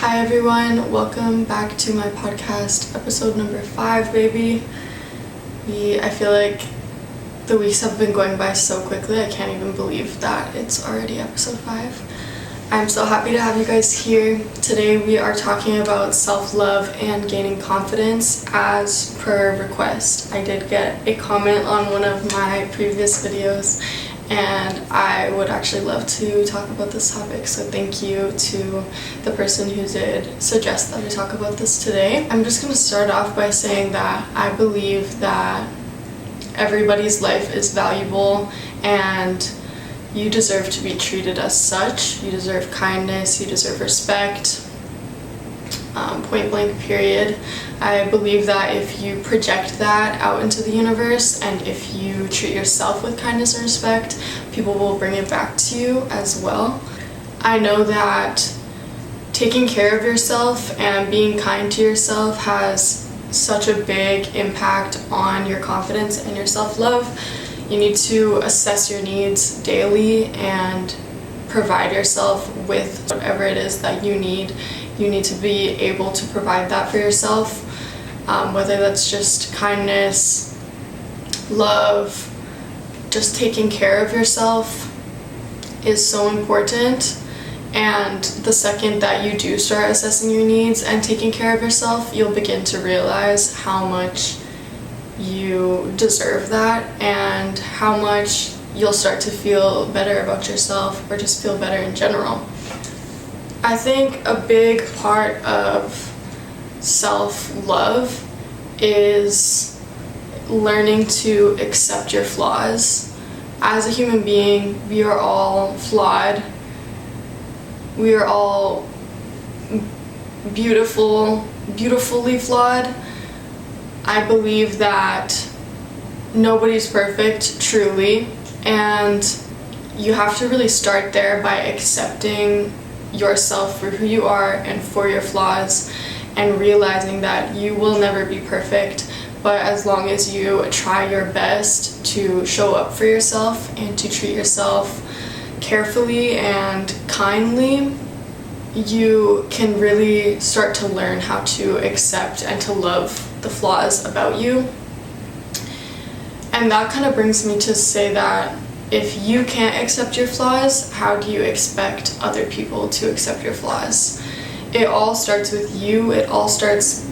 Hi everyone, welcome back to my podcast, episode number 5, baby. I feel like the weeks have been going by so quickly, I can't even believe that it's already episode 5. I'm so happy to have you guys here. Today we are talking about self-love and gaining confidence as per request. I did get a comment on one of my previous videos and I would actually love to talk about this topic, so thank you to the person who did suggest that we talk about this today. I'm just going to start off by saying that I believe that everybody's life is valuable and you deserve to be treated as such. You deserve kindness, you deserve respect, point blank period. I believe that if you project that out into the universe and if you treat yourself with kindness and respect, people will bring it back to you as well. I know that taking care of yourself and being kind to yourself has such a big impact on your confidence and your self-love. You need to assess your needs daily and provide yourself with whatever it is that you need. You need to be able to provide that for yourself, whether that's just kindness, love, just taking care of yourself is so important. And the second that you do start assessing your needs and taking care of yourself, you'll begin to realize how much you deserve that and how much you'll start to feel better about yourself or just feel better in general. I think a big part of self-love is learning to accept your flaws. As a human being, we are all flawed. We are all beautifully flawed. I believe that nobody's perfect, truly, and you have to really start there by accepting yourself for who you are and for your flaws and realizing that you will never be perfect, but as long as you try your best to show up for yourself and to treat yourself carefully and kindly, you can really start to learn how to accept and to love the flaws about you. And that kind of brings me to say that if you can't accept your flaws, how do you expect other people to accept your flaws? It all starts with you. It all starts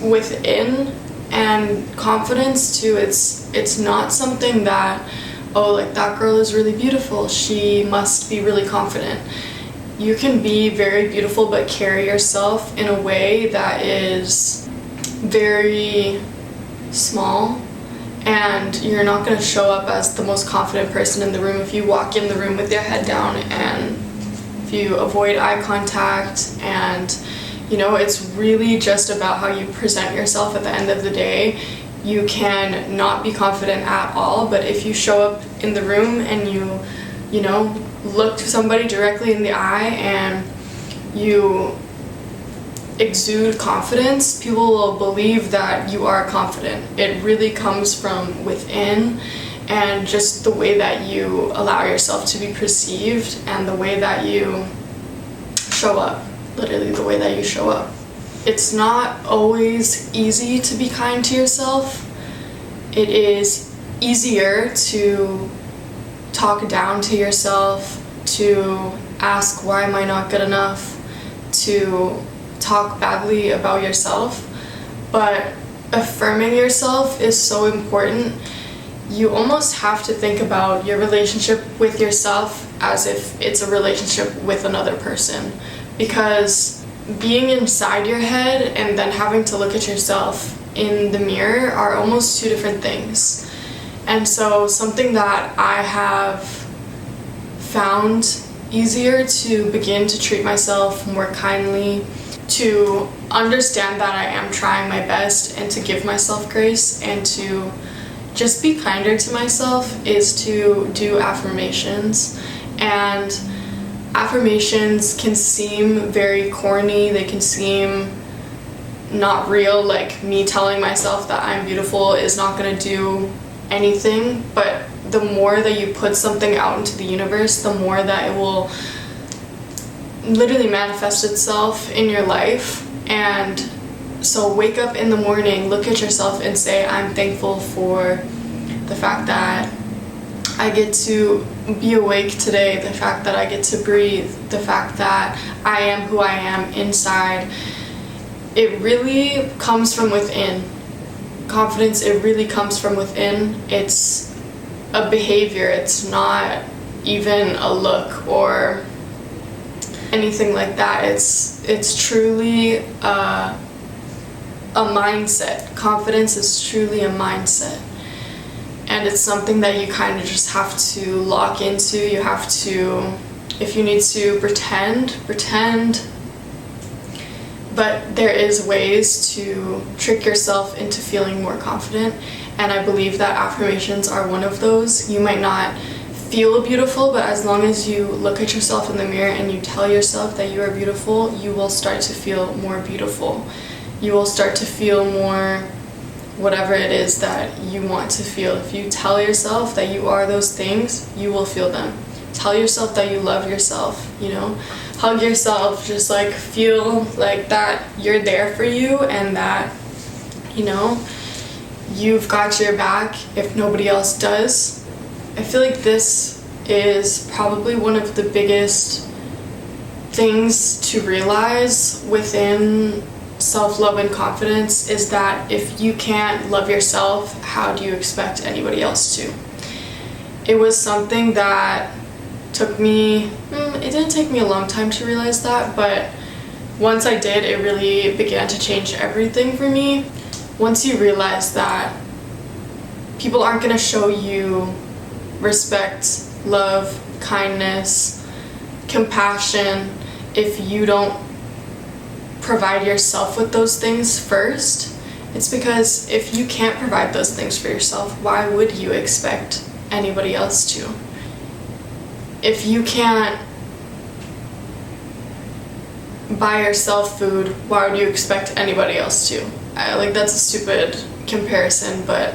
within. And confidence too, it's not something that, oh, like that girl is really beautiful, she must be really confident. You can be very beautiful but carry yourself in a way that is very small, and you're not going to show up as the most confident person in the room if you walk in the room with your head down and if you avoid eye contact. And it's really just about how you present yourself at the end of the day. You can not be confident at all, but if you show up in the room and you look somebody directly in the eye and you exude confidence, people will believe that you are confident. It really comes from within, and just the way that you allow yourself to be perceived and the way that you show up, literally the way that you show up. It's not always easy to be kind to yourself. It is easier to talk down to yourself, to ask why am I not good enough, to talk badly about yourself, but affirming yourself is so important. You almost have to think about your relationship with yourself as if it's a relationship with another person, because being inside your head and then having to look at yourself in the mirror are almost two different things. And so something that I have found easier to begin to treat myself more kindly, to understand that I am trying my best and to give myself grace and to just be kinder to myself, is to do affirmations. And affirmations can seem very corny, they can seem not real, like me telling myself that I'm beautiful is not going to do anything, but the more that you put something out into the universe, the more that it will literally manifest itself in your life. And so wake up in the morning, look at yourself and say, I'm thankful for the fact that I get to be awake today, the fact that I get to breathe, the fact that I am who I am inside. It really comes from within. Confidence, it really comes from within. It's a behavior, it's not even a look or anything like that. It's truly a mindset. Confidence is truly a mindset. And it's something that you kind of just have to lock into. You have to, if you need to pretend. But there is ways to trick yourself into feeling more confident. And I believe that affirmations are one of those. You might not feel beautiful, but as long as you look at yourself in the mirror and you tell yourself that you are beautiful, you will start to feel more beautiful. You will start to feel more whatever it is that you want to feel. If you tell yourself that you are those things, you will feel them. Tell yourself that you love yourself, hug yourself, just like feel like that you're there for you and that, you've got your back if nobody else does. I feel like this is probably one of the biggest things to realize within self-love and confidence is that if you can't love yourself, how do you expect anybody else to? It was something that took me, it didn't take me a long time to realize that, but once I did, it really began to change everything for me. Once you realize that people aren't going to show you respect, love, kindness, compassion if you don't provide yourself with those things first. It's because if you can't provide those things for yourself, why would you expect anybody else to? If you can't buy yourself food, why would you expect anybody else to? That's a stupid comparison, but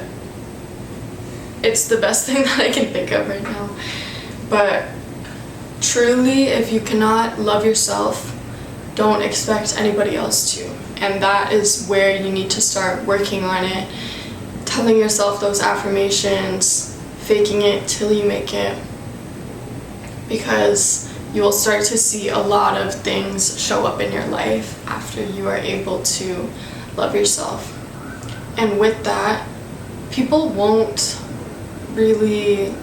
it's the best thing that I can think of right now. But truly, if you cannot love yourself, don't expect anybody else to. And that is where you need to start working on it. Telling yourself those affirmations, faking it till you make it. Because you will start to see a lot of things show up in your life after you are able to love yourself. And with that, people won't really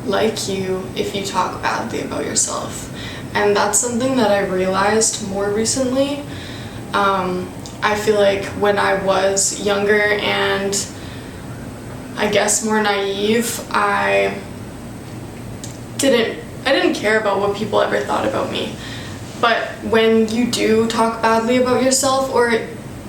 like you if you talk badly about yourself. And that's something that I realized more recently. I feel like when I was younger and I guess more naive, I didn't care about what people ever thought about me. But when you do talk badly about yourself, or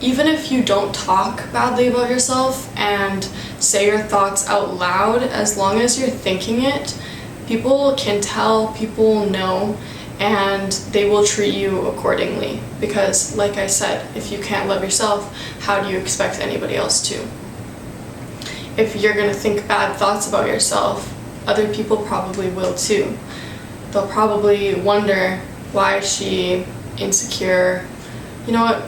even if you don't talk badly about yourself and say your thoughts out loud, as long as you're thinking it, people can tell, people know, and they will treat you accordingly. Because, like I said, if you can't love yourself, how do you expect anybody else to? If you're gonna think bad thoughts about yourself, other people probably will too. They'll probably wonder, why is she insecure? You know what?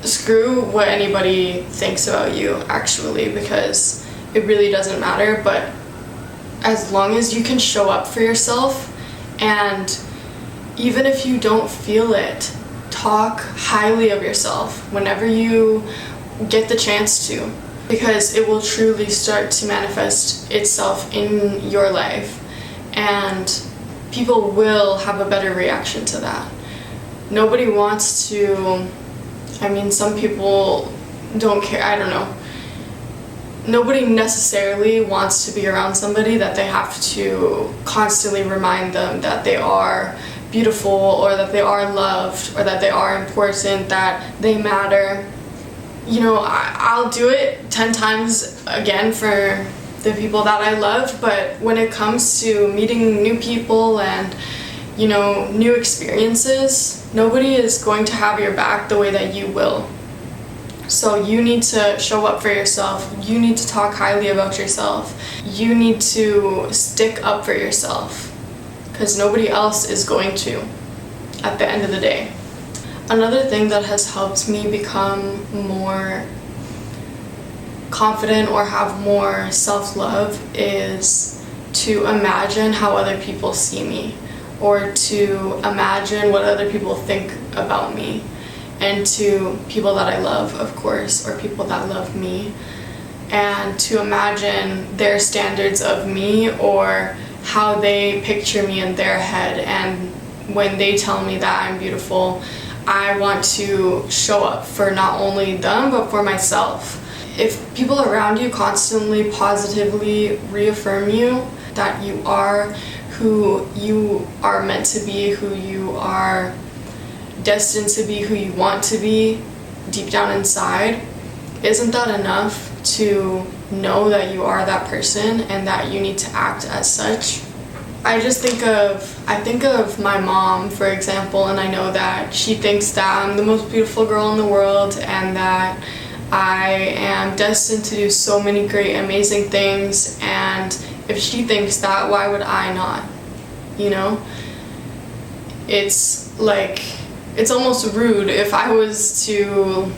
Screw what anybody thinks about you, actually, because it really doesn't matter. But as long as you can show up for yourself, and even if you don't feel it, talk highly of yourself whenever you get the chance to, because it will truly start to manifest itself in your life, and people will have a better reaction to that. Nobody wants to, some people don't care, I don't know. Nobody necessarily wants to be around somebody that they have to constantly remind them that they are beautiful, or that they are loved, or that they are important, that they matter. I'll do it 10 times again for the people that I love, but when it comes to meeting new people and, new experiences, nobody is going to have your back the way that you will. So you need to show up for yourself. You need to talk highly about yourself. You need to stick up for yourself, because nobody else is going to. at the end of the day. Another thing that has helped me become more confident or have more self-love is to imagine how other people see me, or to imagine what other people think about me, and to people that I love, of course, or people that love me, and to imagine their standards of me or how they picture me in their head. And when they tell me that I'm beautiful, I want to show up for not only them but for myself. If people around you constantly positively reaffirm you that you are who you are meant to be, who you are destined to be, who you want to be deep down inside, isn't that enough to know that you are that person and that you need to act as such? I think of my mom, for example, and I know that she thinks that I'm the most beautiful girl in the world and that I am destined to do so many great, amazing things, and if she thinks that, why would I not? You know? It's like, it's almost rude if I was to,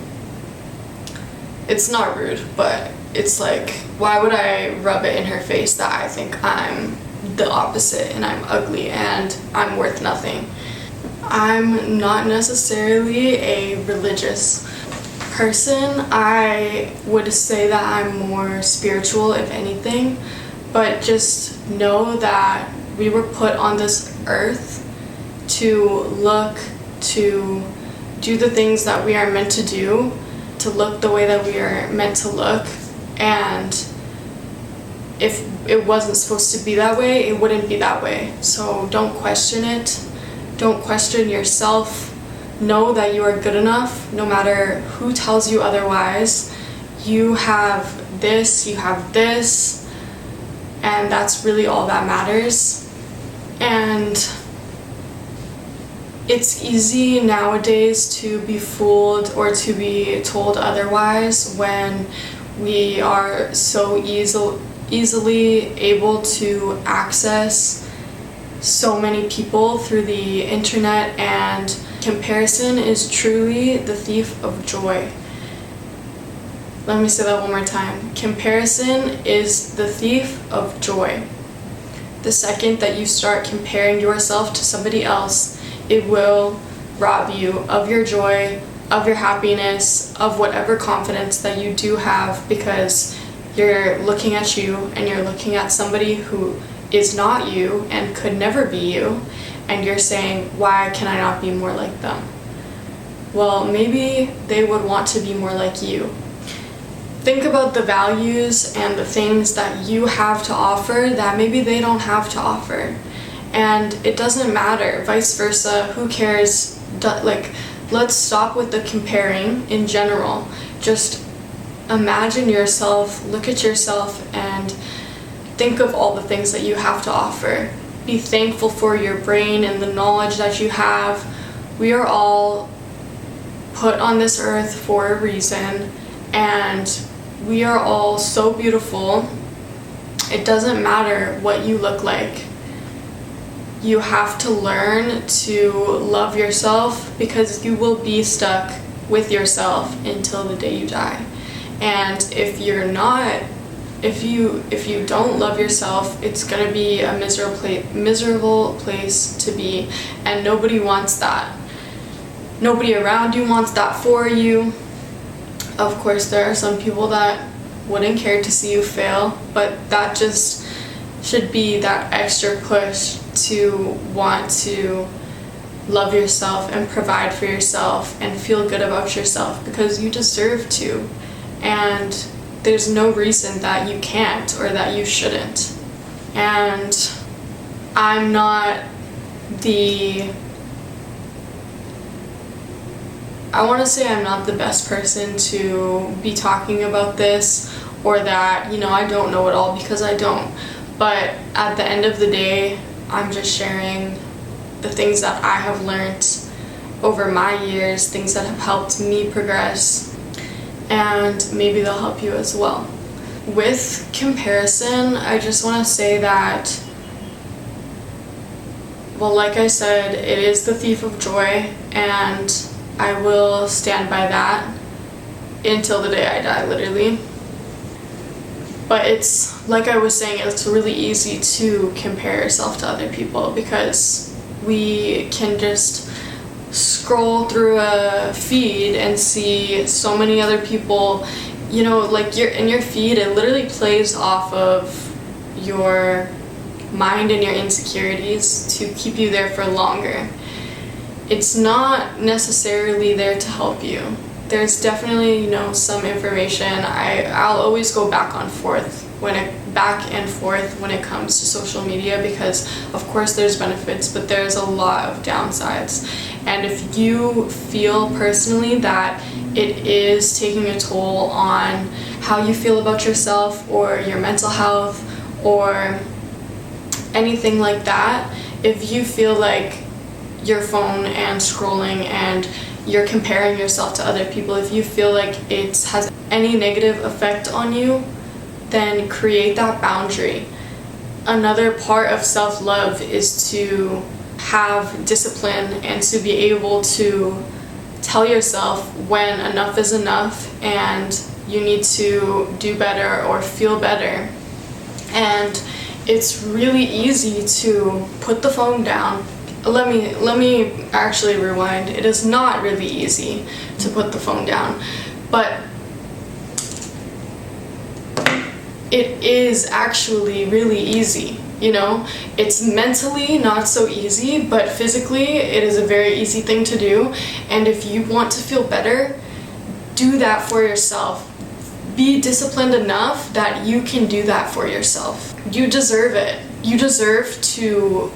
it's not rude, but it's like, why would I rub it in her face that I think I'm the opposite and I'm ugly and I'm worth nothing? I'm not necessarily a religious person. I would say that I'm more spiritual, if anything, but just know that we were put on this earth to look, to do the things that we are meant to do, to look the way that we are meant to look, and if it wasn't supposed to be that way, it wouldn't be that way. So don't question it. Don't question yourself. Know that you are good enough, no matter who tells you otherwise. You have this, and that's really all that matters. And it's easy nowadays to be fooled or to be told otherwise when we are so easily able to access so many people through the internet, and comparison is truly the thief of joy. Let me say that one more time. Comparison is the thief of joy. The second that you start comparing yourself to somebody else, it will rob you of your joy, of your happiness, of whatever confidence that you do have, because you're looking at you and you're looking at somebody who is not you and could never be you, and you're saying, why can I not be more like them? Well, maybe they would want to be more like you. Think about the values and the things that you have to offer that maybe they don't have to offer. And it doesn't matter, vice versa, who cares? Let's stop with the comparing in general. Just imagine yourself, look at yourself, and think of all the things that you have to offer. Be thankful for your brain and the knowledge that you have. We are all put on this earth for a reason, and we are all so beautiful. It doesn't matter what you look like. You have to learn to love yourself, because you will be stuck with yourself until the day you die. And if you don't love yourself, it's gonna be a miserable place to be, and nobody wants that. Nobody around you wants that for you. Of course, there are some people that wouldn't care to see you fail, but that just should be that extra push to want to love yourself and provide for yourself and feel good about yourself, because you deserve to. And there's no reason that you can't or that you shouldn't. And I'm not the best person to be talking about this, or that, I don't know it all, because I don't. But at the end of the day, I'm just sharing the things that I have learned over my years, things that have helped me progress, and maybe they'll help you as well. With comparison, I just want to say that Well, like I said, it is the thief of joy, and I will stand by that until the day I die, literally. But it's, like I was saying, it's really easy to compare yourself to other people because we can just scroll through a feed and see so many other people, you know, like in your feed, it literally plays off of your mind and your insecurities to keep you there for longer. It's not necessarily there to help you. There's definitely, you know, some information. I'll always go back and forth when it comes to social media because of course there's benefits, but there's a lot of downsides. And if you feel personally that it is taking a toll on how you feel about yourself or your mental health or anything like that, if you feel like your phone and scrolling and you're comparing yourself to other people, if you feel like it has any negative effect on you, then create that boundary. Another part of self-love is to have discipline and to be able to tell yourself when enough is enough and you need to do better or feel better. And it's really easy to put the phone down. Let me actually rewind. It is not really easy to put the phone down, but it is actually really easy. You know, it's mentally not so easy, but physically it is a very easy thing to do. And if you want to feel better, do that for yourself. Be disciplined enough that you can do that for yourself. You deserve it. You deserve to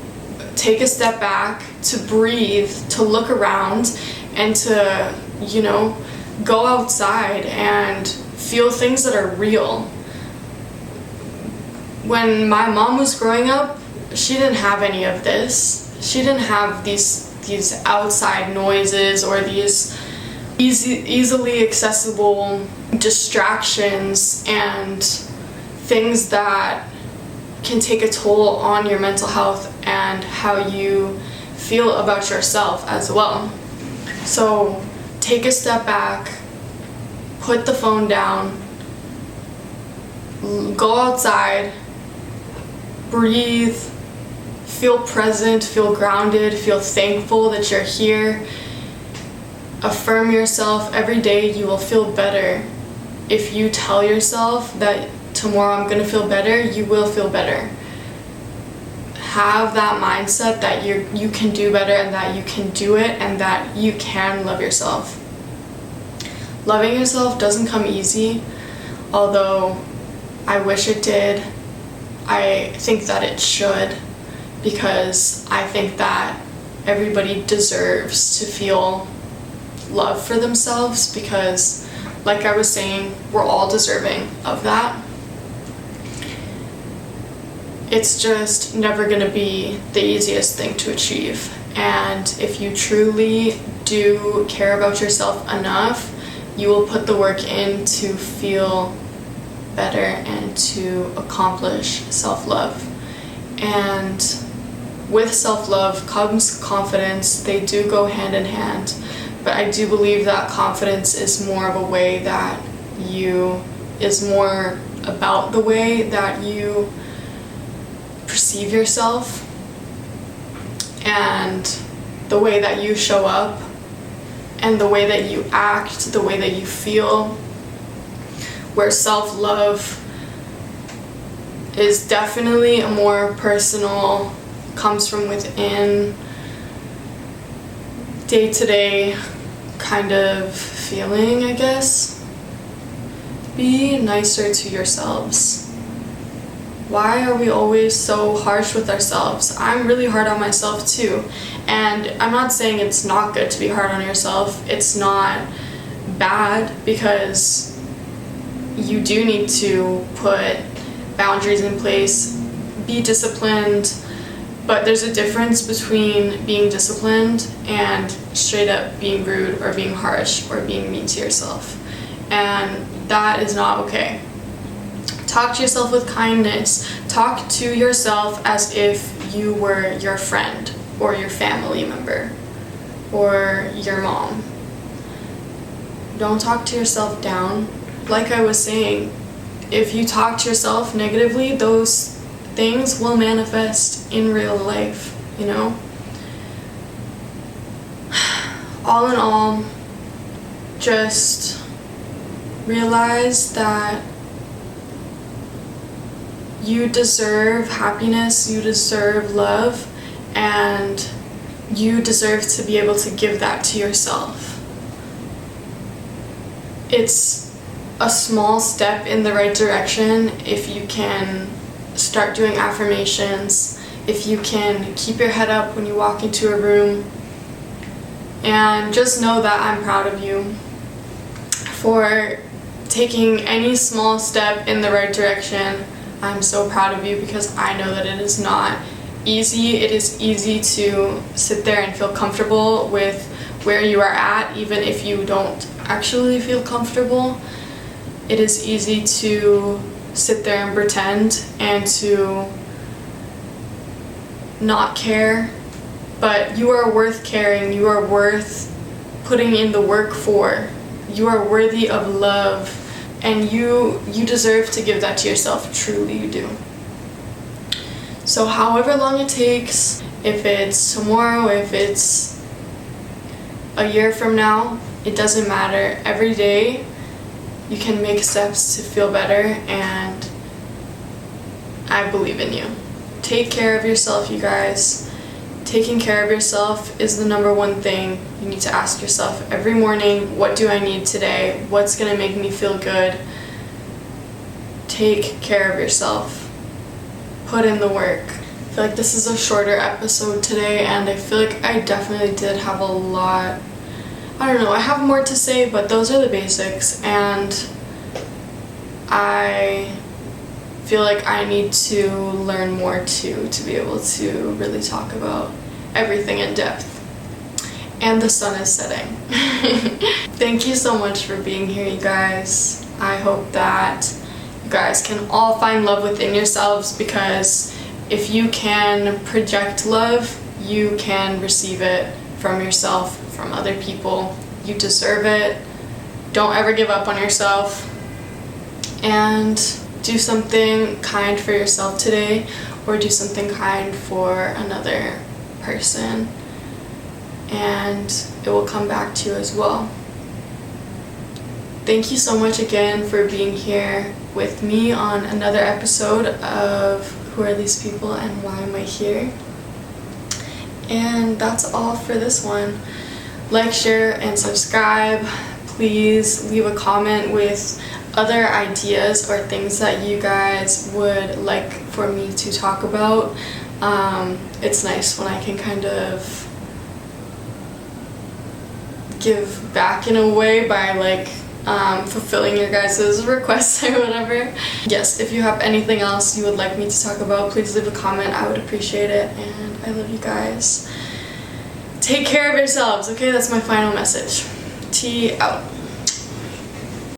take a step back, to breathe, to look around, and to, you know, go outside and feel things that are real. When my mom was growing up, she didn't have any of this. She didn't have these outside noises or these easily accessible distractions and things that can take a toll on your mental health and how you feel about yourself as well. So take a step back, put the phone down, go outside, breathe, feel present, feel grounded, feel thankful that you're here. Affirm yourself every day. You will feel better. If you tell yourself that tomorrow I'm gonna feel better, you will feel better. Have that mindset that you can do better and that you can do it and that you can love yourself. Loving yourself doesn't come easy, although I wish it did. I think that it should, because I think that everybody deserves to feel love for themselves, because like I was saying, we're all deserving of that. It's just never going to be the easiest thing to achieve. And if you truly do care about yourself enough, you will put the work in to feel better and to accomplish self-love. And with self-love comes confidence. They do go hand in hand. But I do believe that confidence is more of a way that is more about the way that you perceive yourself and the way that you show up and the way that you act, the way that you feel, where self-love is definitely a more personal, comes from within, day-to-day kind of feeling, I guess. Be nicer to yourselves. Why are we always so harsh with ourselves? I'm really hard on myself too. And I'm not saying it's not good to be hard on yourself. It's not bad, because you do need to put boundaries in place, be disciplined, but there's a difference between being disciplined and straight up being rude or being harsh or being mean to yourself. And that is not okay. Talk to yourself with kindness. Talk to yourself as if you were your friend. or your family member or your mom. Don't talk to yourself down. Like I was saying, if you talk to yourself negatively, those things will manifest in real life, you know? All in all, just realize that you deserve happiness, you deserve love, and you deserve to be able to give that to yourself. It's a small step in the right direction if you can start doing affirmations, if you can keep your head up when you walk into a room, and just know that I'm proud of you for taking any small step in the right direction. I'm so proud of you because I know that it is not easy. It is easy to sit there and feel comfortable with where you are at, even if you don't actually feel comfortable. It is easy to sit there and pretend and to not care, but you are worth caring. You are worth putting in the work for. You are worthy of love, and you deserve to give that to yourself. Truly you do. So however long it takes, if it's tomorrow, if it's a year from now, it doesn't matter. Every day you can make steps to feel better, and I believe in you. Take care of yourself, you guys. Taking care of yourself is the number one thing you need to ask yourself every morning. What do I need today? What's gonna make me feel good? Take care of yourself. Put in the work. I feel like this is a shorter episode today, and I feel like I definitely did have a lot. I don't know, I have more to say, but those are the basics, and I feel like I need to learn more too, to be able to really talk about everything in depth. And the sun is setting. Thank you so much for being here, you guys. I hope that you guys can all find love within yourselves, because if you can project love, you can receive it from yourself, from other people. You deserve it. Don't ever give up on yourself, and do something kind for yourself today, or do something kind for another person, and it will come back to you as well. Thank you so much again for being here with me on another episode of Who Are These People and Why Am I Here? And that's all for this one. Like, share, and subscribe. Please leave a comment with other ideas or things that you guys would like for me to talk about. It's nice when I can kind of give back in a way by like fulfilling your guys' requests or whatever. Yes, if you have anything else you would like me to talk about, please leave a comment. I would appreciate it, and I love you guys. Take care of yourselves, okay? That's my final message. T out.